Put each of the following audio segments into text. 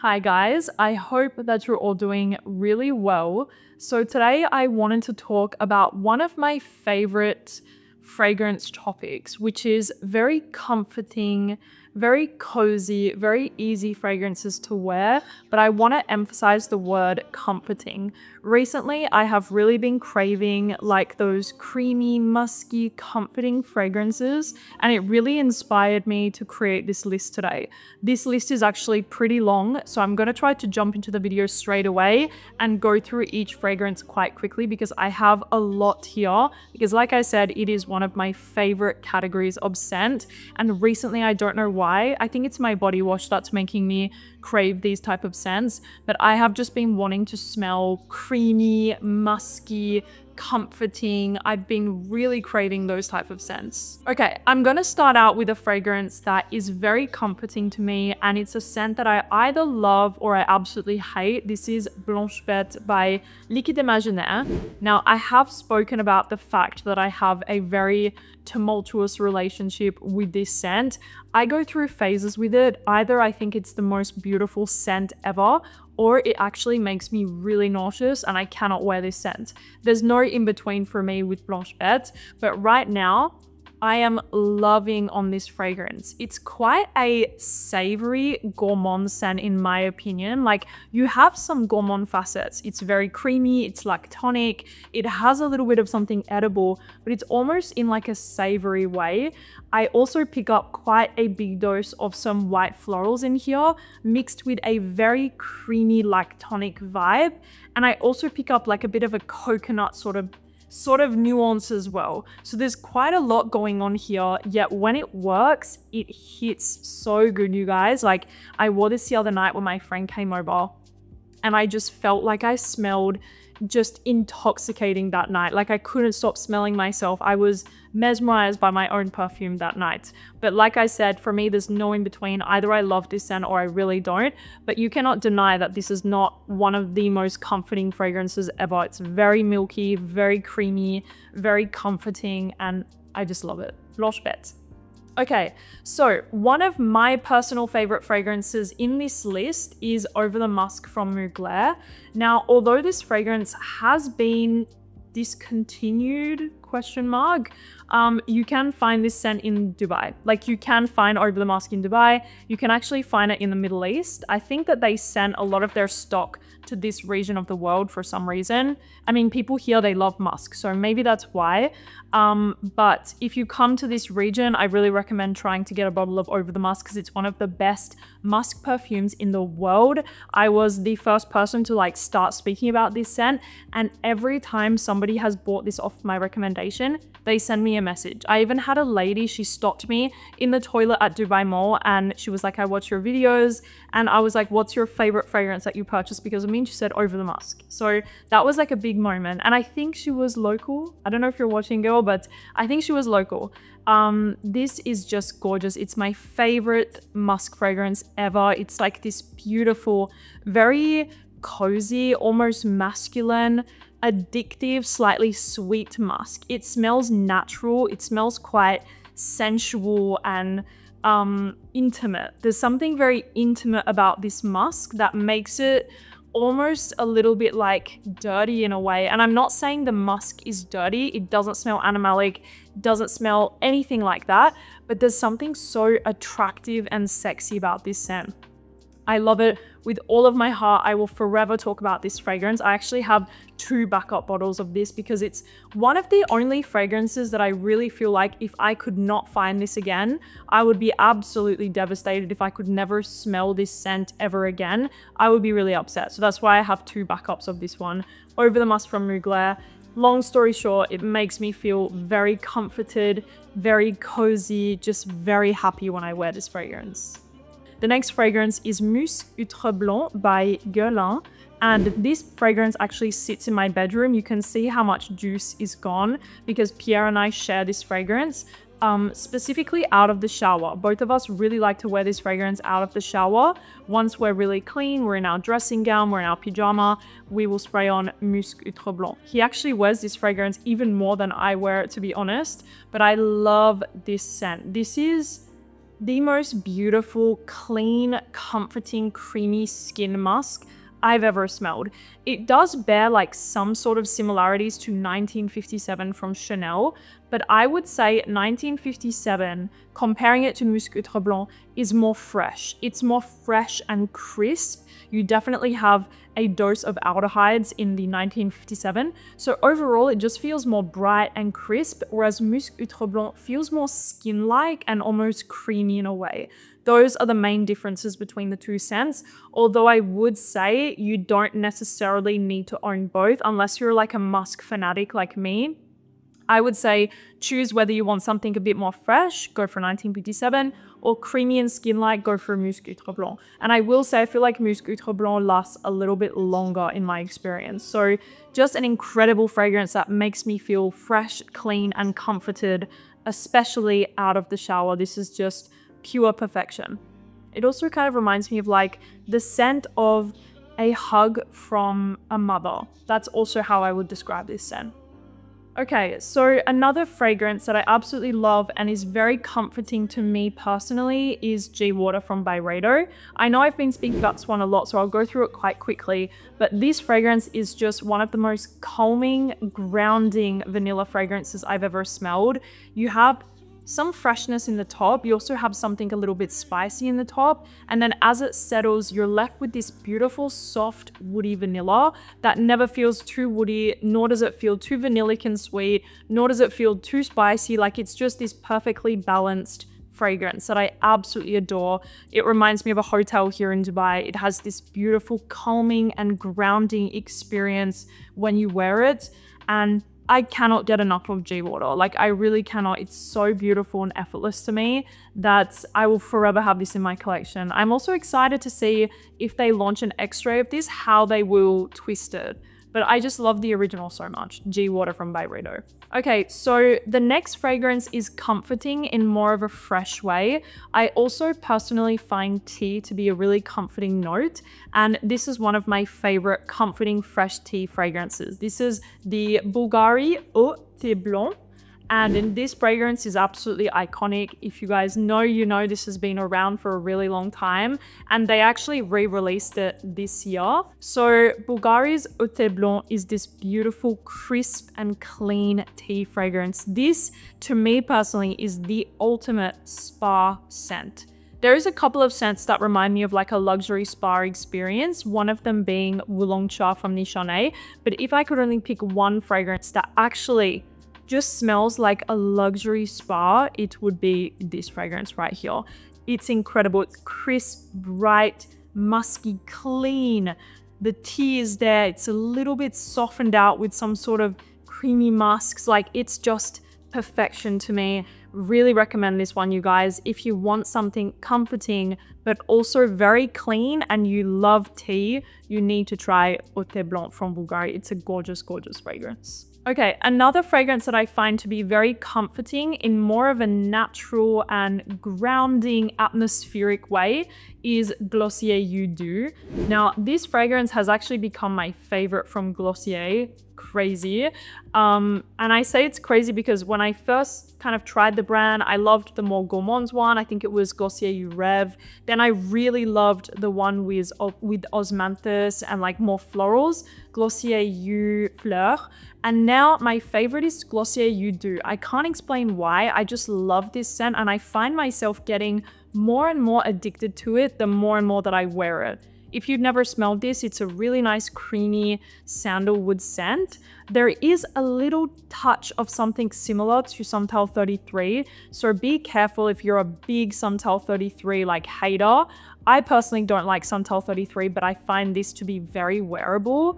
Hi guys, I hope that you're all doing really well. So today I wanted to talk about one of my favorite fragrance topics, which is very comforting, very cozy, very easy fragrances to wear, but I want to emphasize the word comforting. Recently, I have really been craving like those creamy, musky, comforting fragrances, and it really inspired me to create this list today. This list is actually pretty long, so I'm going to try to jump into the video straight away and go through each fragrance quite quickly because I have a lot here, because like I said, it is one of my favorite categories of scent, and recently, I don't know why, I think it's my body wash that's making me crave these type of scents, but I have just been wanting to smell creamy, musky, comforting. I've been really craving those type of scents. Okay, I'm gonna start out with a fragrance that is very comforting to me, and it's a scent that I either love or I absolutely hate. This is Blanche Bête by Liquide Imaginaires. Now, I have spoken about the fact that I have a very tumultuous relationship with this scent. I go through phases with it. Either I think it's the most beautiful scent ever, or it actually makes me really nauseous and I cannot wear this scent. There's no in between for me with Blanche Bête, but right now I am loving on this fragrance. It's quite a savory gourmand scent in my opinion. Like, you have some gourmand facets. It's very creamy, it's lactonic, it has a little bit of something edible, but it's almost in like a savory way. I also pick up quite a big dose of some white florals in here, mixed with a very creamy lactonic vibe. And I also pick up like a bit of a coconut sort of nuance as well. So there's quite a lot going on here, yet when it works, it hits so good, you guys. Like, I wore this the other night when my friend came over, and I just felt like I smelled just intoxicating that night. Like, I couldn't stop smelling myself. I was mesmerized by my own perfume that night. But like I said, for me, there's no in between. Either I love this scent or I really don't. But you cannot deny that this is not one of the most comforting fragrances ever. It's very milky, very creamy, very comforting, and I just love it. Blanche Bête. Okay, so one of my personal favorite fragrances in this list is Over the Musk from Mugler. Now, although this fragrance has been discontinued, you can find this scent in Dubai. Like, you can find Over the Musk in Dubai. You can actually find it in the Middle East. I think that they sent a lot of their stock to this region of the world for some reason. I mean, people here, they love musk, so maybe that's why. But if you come to this region, I really recommend trying to get a bottle of Over the Musk because it's one of the best musk perfumes in the world. I was the first person to like start speaking about this scent, and every time somebody has bought this off my recommendation, they send me a message. I even had a lady, she stopped me in the toilet at Dubai Mall, and she was like, I watch your videos, and I was like, what's your favorite fragrance that you purchased because of me? And she said Over the Musk. So that was like a big moment, and I think she was local. I don't know if you're watching, girl, but I think she was local. This is just gorgeous. It's my favorite musk fragrance ever. It's like this beautiful, very cozy, almost masculine, addictive, slightly sweet musk. It smells natural. It smells quite sensual and intimate. There's something very intimate about this musk that makes it almost a little bit like dirty in a way. And I'm not saying the musk is dirty. It doesn't smell animalic, doesn't smell anything like that, but there's something so attractive and sexy about this scent. I love it with all of my heart. I will forever talk about this fragrance. I actually have 2 backup bottles of this because it's one of the only fragrances that I really feel like if I could not find this again, I would be absolutely devastated. If I could never smell this scent ever again, I would be really upset. So that's why I have 2 backups of this one. Over the Musk from Mugler. Long story short, it makes me feel very comforted, very cozy, just very happy when I wear this fragrance. The next fragrance is Musc Outreblanc by Guerlain, and this fragrance actually sits in my bedroom. You can see how much juice is gone because Pierre and I share this fragrance, specifically out of the shower. Both of us really like to wear this fragrance out of the shower. Once we're really clean, we're in our dressing gown, we're in our pyjama, we will spray on Musc Outreblanc. He actually wears this fragrance even more than I wear it, to be honest, but I love this scent. This is the most beautiful, clean, comforting, creamy skin musk I've ever smelled. It does bear like some sort of similarities to 1957 from Chanel, but I would say 1957, comparing it to Musc Outreblanc, is more fresh. It's more fresh and crisp. You definitely have a dose of aldehydes in the 1957. So overall, it just feels more bright and crisp, whereas Musc Outreblanc feels more skin-like and almost creamy in a way. Those are the main differences between the two scents, although I would say you don't necessarily need to own both unless you're like a musk fanatic like me. I would say choose whether you want something a bit more fresh, go for 1957, or creamy and skin-like, go for Musc Outreblanc. And I will say I feel like Musc Outreblanc lasts a little bit longer in my experience. So just an incredible fragrance that makes me feel fresh, clean, and comforted, especially out of the shower. This is just pure perfection. It also kind of reminds me of like the scent of a hug from a mother. That's also how I would describe this scent. Okay, so another fragrance that I absolutely love and is very comforting to me personally is G Water from Byredo. I know I've been speaking about this one a lot, so I'll go through it quite quickly, but this fragrance is just one of the most calming, grounding vanilla fragrances I've ever smelled. You have some freshness in the top, you also have something a little bit spicy in the top, and then as it settles, you're left with this beautiful, soft, woody vanilla that never feels too woody, nor does it feel too vanillic and sweet, nor does it feel too spicy. Like, it's just this perfectly balanced fragrance that I absolutely adore. It reminds me of a hotel here in Dubai. It has this beautiful, calming and grounding experience when you wear it, and I cannot get enough of G Water. Like, I really cannot. It's so beautiful and effortless to me that I will forever have this in my collection. I'm also excited to see if they launch an X-ray of this, how they will twist it. But I just love the original so much. G Water from Byredo. Okay, so the next fragrance is comforting in more of a fresh way. I also personally find tea to be a really comforting note, and this is one of my favorite comforting fresh tea fragrances. This is the Bvlgari Eau Thé Blanc. And this fragrance is absolutely iconic. If you guys know, you know this has been around for a really long time, and they actually re-released it this year. So Bvlgari's Eau Thé Blanc is this beautiful, crisp and clean tea fragrance. This, to me personally, is the ultimate spa scent. There is a couple of scents that remind me of like a luxury spa experience, one of them being Oolong Cha from Nichane. But if I could only pick one fragrance that actually just smells like a luxury spa, it would be this fragrance right here. It's incredible. It's crisp, bright, musky, clean. The tea is there. It's a little bit softened out with some sort of creamy musks. Like, it's just perfection to me. Really recommend this one, you guys. If you want something comforting but also very clean and you love tea, you need to try Eau Thé Blanc from Bvlgari. It's a gorgeous, gorgeous fragrance. Okay, another fragrance that I find to be very comforting in more of a natural and grounding atmospheric way is Glossier You Do. Now, this fragrance has actually become my favorite from Glossier. Crazy. And I say it's crazy because when I first kind of tried the brand, I loved the more gourmands one. I think it was Glossier You Rêve. Then I really loved the one with osmanthus and like more florals, Glossier You Fleur. And now my favorite is Glossier You Do. I can't explain why. I just love this scent, and I find myself getting more and more addicted to it the more and more that I wear it. If you've never smelled this, it's a really nice creamy sandalwood scent. There is a little touch of something similar to Santal 33, so be careful if you're a big Santal 33 like hater. I personally don't like Santal 33, but I find this to be very wearable.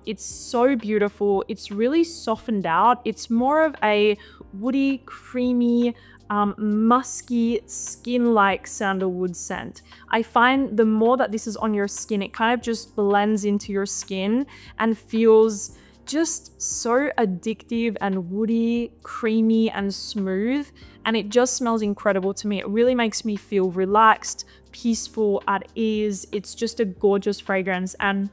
It's so beautiful. It's really softened out. It's more of a woody, creamy, musky, skin-like sandalwood scent. I find the more that this is on your skin, it kind of just blends into your skin and feels just so addictive and woody, creamy and smooth, and it just smells incredible to me. It really makes me feel relaxed, peaceful, at ease. It's just a gorgeous fragrance, and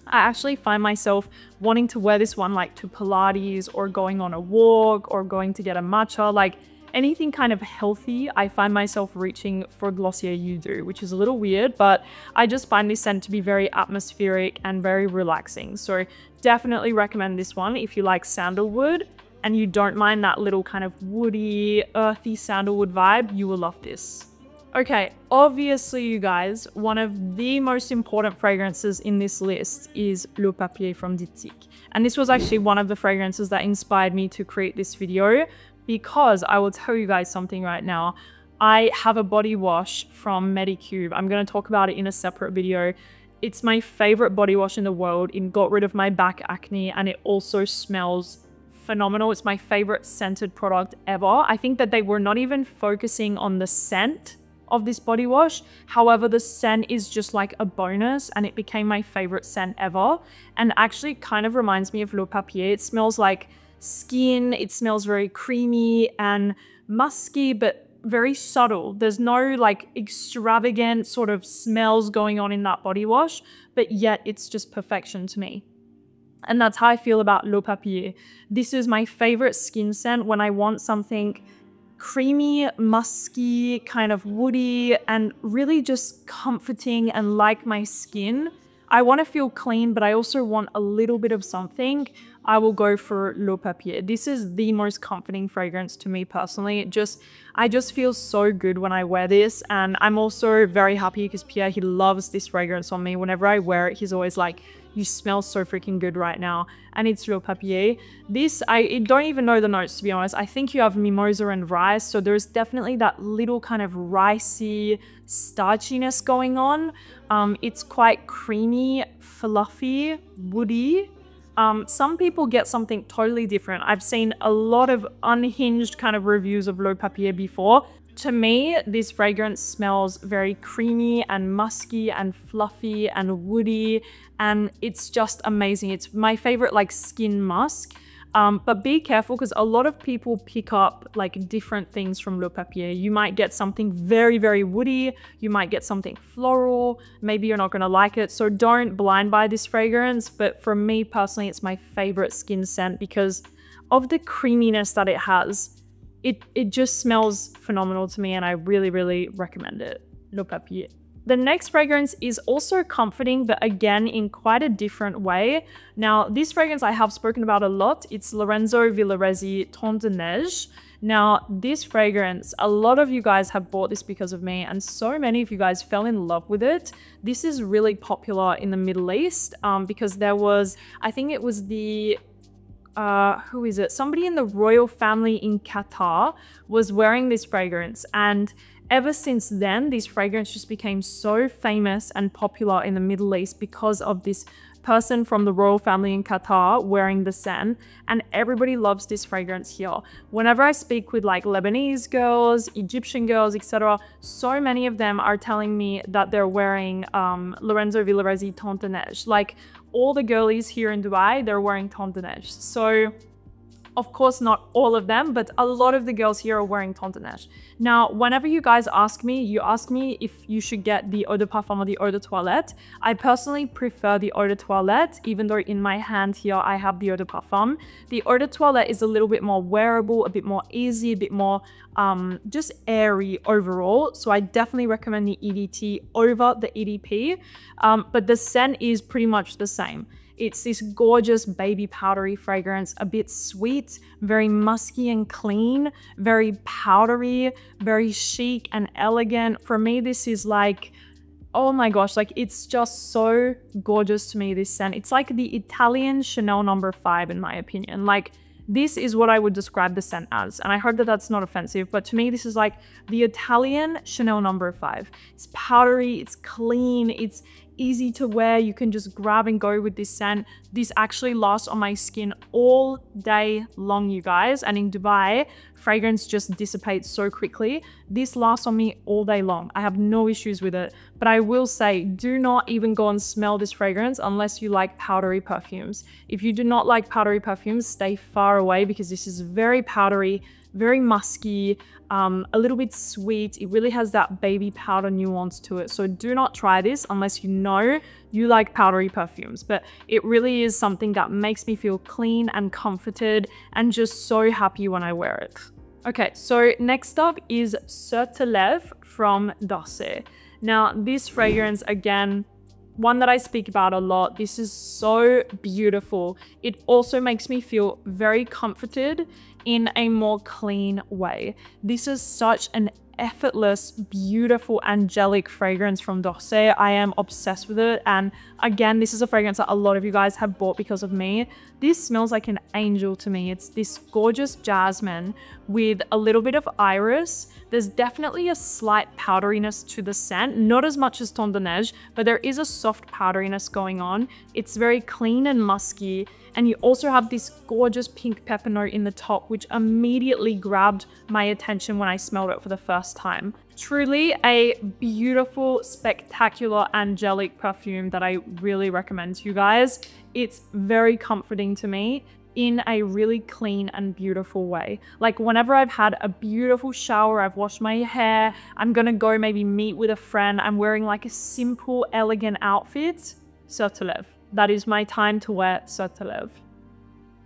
I actually find myself wanting to wear this one like to Pilates or going on a walk or going to get a matcha. Like, anything kind of healthy, I find myself reaching for Glossier You Do, which is a little weird, but I just find this scent to be very atmospheric and very relaxing. So definitely recommend this one if you like sandalwood and you don't mind that little kind of woody, earthy sandalwood vibe. You will love this. Okay, obviously you guys, one of the most important fragrances in this list is Le Papier from Diptyque. And this was actually one of the fragrances that inspired me to create this video, because I will tell you guys something right now. I have a body wash from Medicube. I'm going to talk about it in a separate video. It's my favorite body wash in the world. It got rid of my back acne and it also smells phenomenal. It's my favorite scented product ever. I think that they were not even focusing on the scent of this body wash. However, the scent is just like a bonus and it became my favorite scent ever. And actually kind of reminds me of Le Papier. It smells like skin. It smells very creamy and musky, but very subtle. There's no like extravagant sort of smells going on in that body wash, but yet it's just perfection to me. And that's how I feel about Le Papier. This is my favorite skin scent when I want something creamy, musky, kind of woody, and really just comforting and like my skin. I want to feel clean, but I also want a little bit of something. I will go for Le Papier. This is the most comforting fragrance to me personally. I just feel so good when I wear this, and I'm also very happy because Pierre, he loves this fragrance on me. Whenever I wear it, he's always like, you smell so freaking good right now. And it's Le Papier. This, I don't even know the notes, to be honest. I think you have mimosa and rice, so there's definitely that little kind of ricey starchiness going on. It's quite creamy, fluffy, woody. Some people get something totally different. I've seen a lot of unhinged kind of reviews of Le Papier before. To me, this fragrance smells very creamy and musky and fluffy and woody, and it's just amazing. It's my favorite like skin musk. But be careful because a lot of people pick up like different things from Le Papier. You might get something very, very woody. You might get something floral. Maybe you're not going to like it. So don't blind buy this fragrance. But for me personally, it's my favorite skin scent because of the creaminess that it has. It just smells phenomenal to me and I really, really recommend it. Le Papier. The next fragrance is also comforting, but again, in quite a different way. Now, this fragrance I have spoken about a lot. It's Lorenzo Villoresi Teint de Neige. Now, this fragrance, a lot of you guys have bought this because of me, and so many of you guys fell in love with it. This is really popular in the Middle East because there was, I think it was the who is it? Somebody in the royal family in Qatar was wearing this fragrance, and ever since then, this fragrance just became so famous and popular in the Middle East because of this person from the royal family in Qatar wearing the scent, and everybody loves this fragrance here. Whenever I speak with like Lebanese girls, Egyptian girls, etc., so many of them are telling me that they're wearing Lorenzo Villoresi Teint de Neige. Like all the girlies here in Dubai, they're wearing Teint de Neige. So of course, not all of them, but a lot of the girls here are wearing Teint de Neige. Now, whenever you guys ask me, you ask me if you should get the Eau de Parfum or the Eau de Toilette. I personally prefer the Eau de Toilette, even though in my hand here, I have the Eau de Parfum. The Eau de Toilette is a little bit more wearable, a bit more easy, a bit more just airy overall. So I definitely recommend the EDT over the EDP, but the scent is pretty much the same. It's this gorgeous baby powdery fragrance, a bit sweet, very musky and clean, very powdery, very chic and elegant. For me, this is like, oh my gosh, like it's just so gorgeous to me, this scent. It's like the Italian Chanel No. 5 in my opinion. Like this is what I would describe the scent as. And I hope that that's not offensive, but to me, this is like the Italian Chanel No. 5. It's powdery, it's clean, it's easy to wear. You can just grab and go with this scent. This actually lasts on my skin all day long, you guys. And in Dubai, fragrance just dissipates so quickly. This lasts on me all day long. I have no issues with it. But I will say, do not even go and smell this fragrance unless you like powdery perfumes. If you do not like powdery perfumes, stay far away because this is very powdery, very musky, a little bit sweet. It really has that baby powder nuance to it. So do not try this unless you know you like powdery perfumes. But it really is something that makes me feel clean and comforted and just so happy when I wear it. Okay, so next up is Sur Tes Lèvres from Doux. Now, this fragrance, again, one that I speak about a lot. This is so beautiful. It also makes me feel very comforted in a more clean way. This is such an effortless, beautiful, angelic fragrance from Doux. I am obsessed with it. And again, this is a fragrance that a lot of you guys have bought because of me. This smells like an angel to me. It's this gorgeous jasmine with a little bit of iris. There's definitely a slight powderiness to the scent, not as much as Ton de Neige, but there is a soft powderiness going on. It's very clean and musky. And you also have this gorgeous pink pepper note in the top, which immediately grabbed my attention when I smelled it for the first time. Truly a beautiful, spectacular, angelic perfume that I really recommend to you guys. It's very comforting to me in a really clean and beautiful way. Like whenever I've had a beautiful shower, I've washed my hair, I'm gonna go maybe meet with a friend, I'm wearing like a simple, elegant outfit, Sur Tes Lèvres. That is my time to wear Sur Tes Lèvres.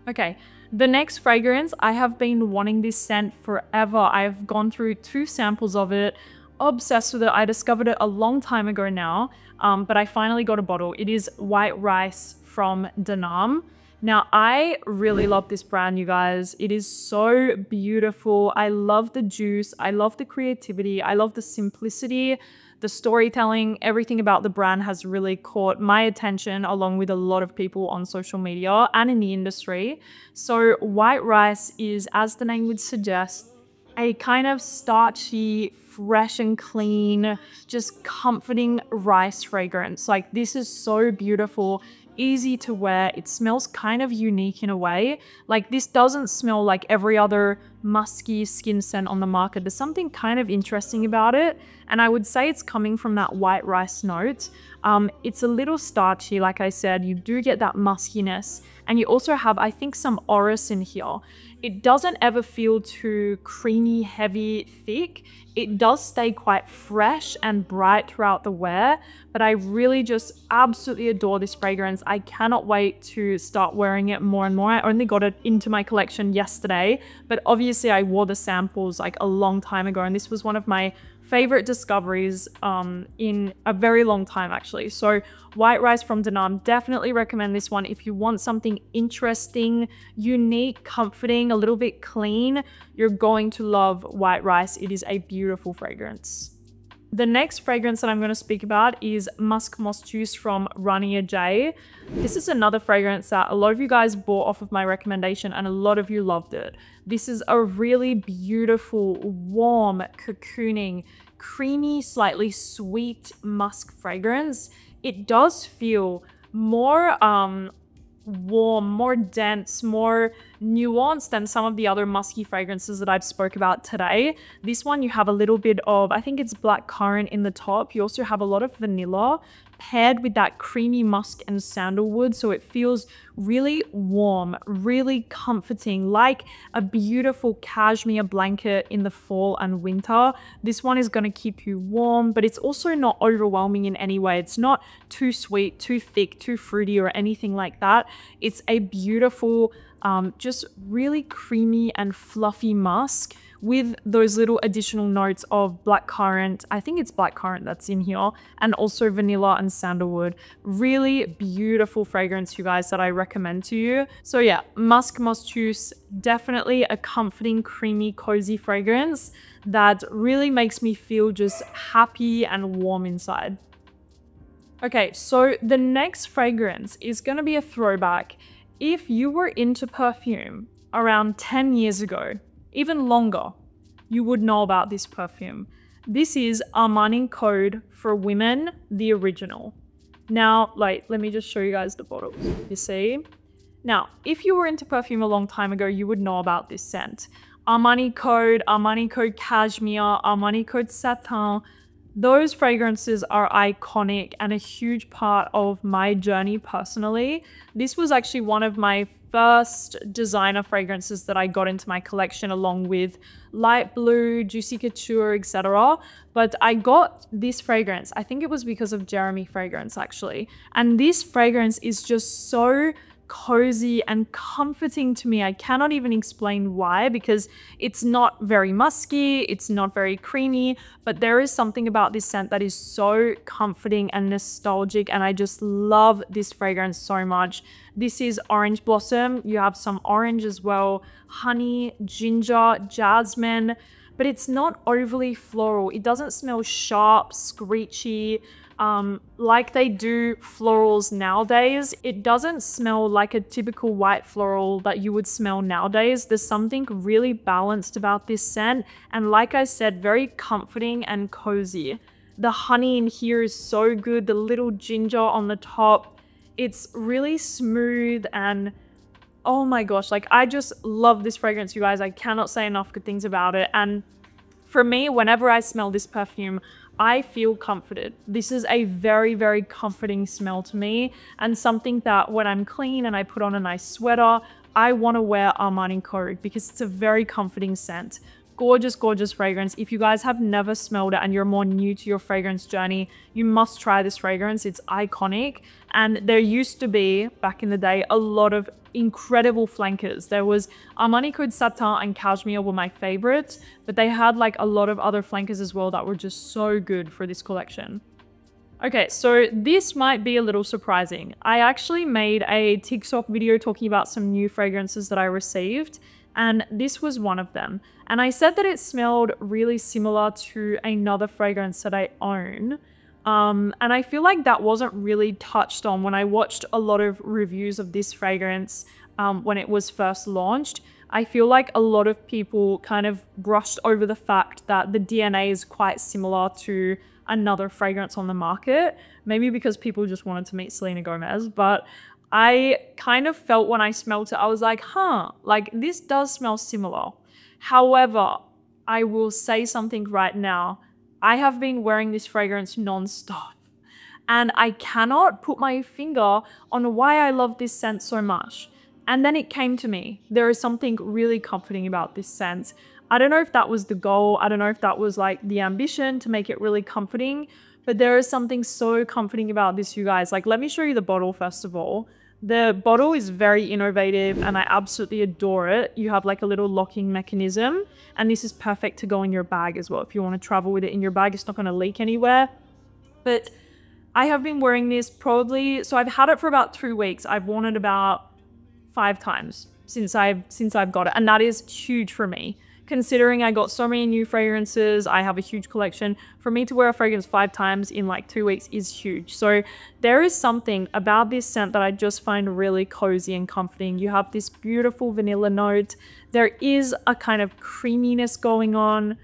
Okay, the next fragrance, I have been wanting this scent forever. I've gone through 2 samples of it, obsessed with it. I discovered it a long time ago now, but I finally got a bottle. It is White Rice from Demi. Now, I really love this brand, you guys. It is so beautiful. I love the juice. I love the creativity. I love the simplicity. The storytelling, everything about the brand has really caught my attention along with a lot of people on social media and in the industry. So White Rice is, as the name would suggest, a kind of starchy, fresh and clean, just comforting rice fragrance. Like this is so beautiful, easy to wear. It smells kind of unique in a way. Like this doesn't smell like every other musky skin scent on the market. There's something kind of interesting about it. And I would say it's coming from that white rice note. It's a little starchy, like I said. You do get that muskiness. And you also have, I think, some orris in here. It doesn't ever feel too creamy, heavy, thick. It does stay quite fresh and bright throughout the wear, but I really just absolutely adore this fragrance. I cannot wait to start wearing it more and more. I only got it into my collection yesterday, but obviously I wore the samples like a long time ago, and this was one of my favorite discoveries in a very long time actually. So White Rice from Demi, definitely recommend this one if you want something interesting, unique, comforting, a little bit clean. You're going to love White Rice. It is a beautiful fragrance. The next fragrance that I'm going to speak about is Musk Moschus from Rania J. This is another fragrance that a lot of you guys bought off of my recommendation and a lot of you loved it. This is a really beautiful, warm, cocooning, creamy, slightly sweet musk fragrance. It does feel more warm, more dense, more nuanced than some of the other musky fragrances that I've spoke about today. This one, you have a little bit of, I think it's blackcurrant in the top. You also have a lot of vanilla paired with that creamy musk and sandalwood. So it feels really warm, really comforting, like a beautiful cashmere blanket in the fall and winter. This one is going to keep you warm, but it's also not overwhelming in any way. It's not too sweet, too thick, too fruity or anything like that. It's a beautiful, just really creamy and fluffy musk with those little additional notes of blackcurrant. I think it's blackcurrant that's in here, and also vanilla and sandalwood. Really beautiful fragrance, you guys, that I recommend to you. So yeah, Musk Moschus, definitely a comforting, creamy, cozy fragrance that really makes me feel just happy and warm inside. Okay, so the next fragrance is gonna be a throwback. If you were into perfume around 10 years ago, even longer, you would know about this perfume. This is Armani Code for Women, the original. Now, like, let me just show you guys the bottles, you see? Now, if you were into perfume a long time ago, you would know about this scent. Armani Code Cashmere, Armani Code Satin. Those fragrances are iconic and a huge part of my journey personally. This was actually one of my first designer fragrances that I got into my collection, along with Light Blue, Juicy Couture, etc. But I got this fragrance, I think it was because of Jeremy fragrance actually. And this fragrance is just so cozy and comforting to me. I cannot even explain why, because it's not very musky, it's not very creamy, but there is something about this scent that is so comforting and nostalgic, and I just love this fragrance so much. This is Orange Blossom. You have some orange as well, honey, ginger, jasmine, but it's not overly floral. It doesn't smell sharp, screechy, like they do florals nowadays. It doesn't smell like a typical white floral that you would smell nowadays. There's something really balanced about this scent, and like I said, very comforting and cozy. The honey in here is so good, the little ginger on the top. It's really smooth, and oh my gosh, like I just love this fragrance, you guys. I cannot say enough good things about it. And for me, whenever I smell this perfume, I feel comforted. This is a very, very comforting smell to me, and something that when I'm clean and I put on a nice sweater, I want to wear Armani Code because it's a very comforting scent. Gorgeous, gorgeous fragrance. If you guys have never smelled it and you're more new to your fragrance journey, you must try this fragrance. It's iconic. And there used to be, back in the day, a lot of incredible flankers. There was Armani Code Satin and Cashmere were my favorites, but they had like a lot of other flankers as well that were just so good for this collection. Okay, so this might be a little surprising. I actually made a TikTok video talking about some new fragrances that I received, and this was one of them. And I said that it smelled really similar to another fragrance that I own. And I feel like that wasn't really touched on when I watched a lot of reviews of this fragrance when it was first launched. I feel like a lot of people kind of brushed over the fact that the DNA is quite similar to another fragrance on the market. Maybe because people just wanted to meet Selena Gomez, but I kind of felt when I smelled it, I was like, huh, like this does smell similar. However, I will say something right now. I have been wearing this fragrance non-stop, and I cannot put my finger on why I love this scent so much. And then it came to me. There is something really comforting about this scent. I don't know if that was the goal. I don't know if that was like the ambition to make it really comforting, but there is something so comforting about this, you guys. Like, let me show you the bottle first of all. The bottle is very innovative and I absolutely adore it. You have like a little locking mechanism, and this is perfect to go in your bag as well. If you want to travel with it in your bag, it's not going to leak anywhere. But I have been wearing this probably, so I've had it for about 2 weeks. I've worn it about 5 times since I've got it, and that is huge for me. Considering I got so many new fragrances, I have a huge collection. For me to wear a fragrance 5 times in like 2 weeks is huge. So there is something about this scent that I just find really cozy and comforting. You have this beautiful vanilla note. There is a kind of creaminess going on.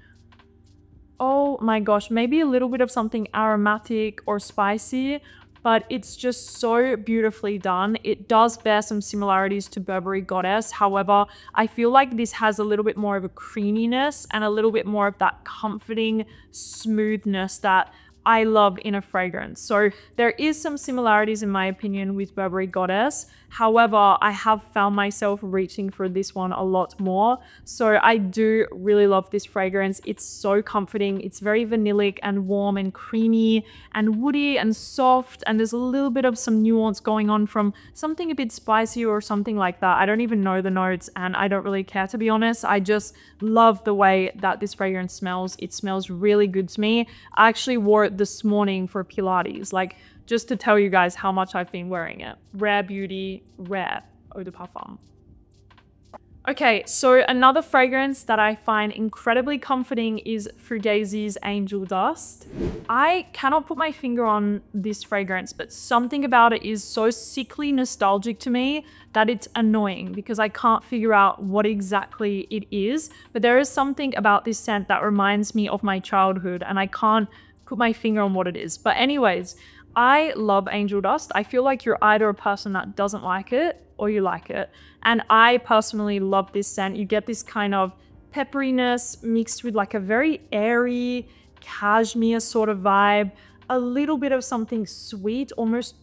Oh my gosh, maybe a little bit of something aromatic or spicy, but it's just so beautifully done. It does bear some similarities to Burberry Goddess. However, I feel like this has a little bit more of a creaminess and a little bit more of that comforting smoothness that I love in a fragrance. So there is some similarities in my opinion with Burberry Goddess. However, I have found myself reaching for this one a lot more. So I do really love this fragrance. It's so comforting. It's very vanillic and warm and creamy and woody and soft. And there's a little bit of some nuance going on from something a bit spicy or something like that. I don't even know the notes and I don't really care, to be honest. I just love the way that this fragrance smells. It smells really good to me. I actually wore it this morning for Pilates. Like, just to tell you guys how much I've been wearing it. Rare Beauty, Rare Eau de Parfum. Okay, so another fragrance that I find incredibly comforting is Fugazzi's Angel Dust. I cannot put my finger on this fragrance, but something about it is so sickly nostalgic to me that it's annoying because I can't figure out what exactly it is. But there is something about this scent that reminds me of my childhood and I can't put my finger on what it is. But anyways, I love Angel Dust. I feel like you're either a person that doesn't like it or you like it. And I personally love this scent. You get this kind of pepperiness mixed with like a very airy cashmere sort of vibe, a little bit of something sweet, almost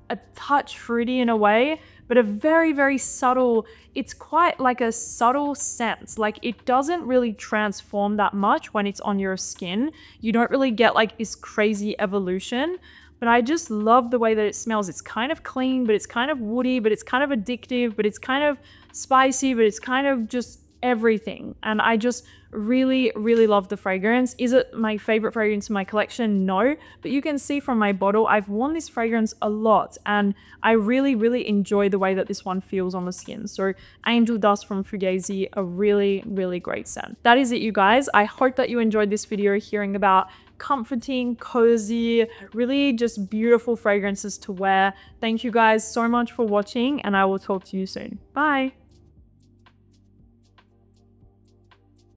a touch fruity in a way, but a very, very subtle, it's quite like a subtle scent. Like it doesn't really transform that much when it's on your skin. You don't really get like this crazy evolution, but I just love the way that it smells. It's kind of clean, but it's kind of woody, but it's kind of addictive, but it's kind of spicy, but it's kind of just everything. And I just really, really love the fragrance. Is it my favorite fragrance in my collection? No, but you can see from my bottle, I've worn this fragrance a lot and I really, really enjoy the way that this one feels on the skin. So Angel Dust from Fugazzi, a really, really great scent. That is it, you guys. I hope that you enjoyed this video hearing about comforting, cozy, really just beautiful fragrances to wear. Thank you guys so much for watching and I will talk to you soon. Bye.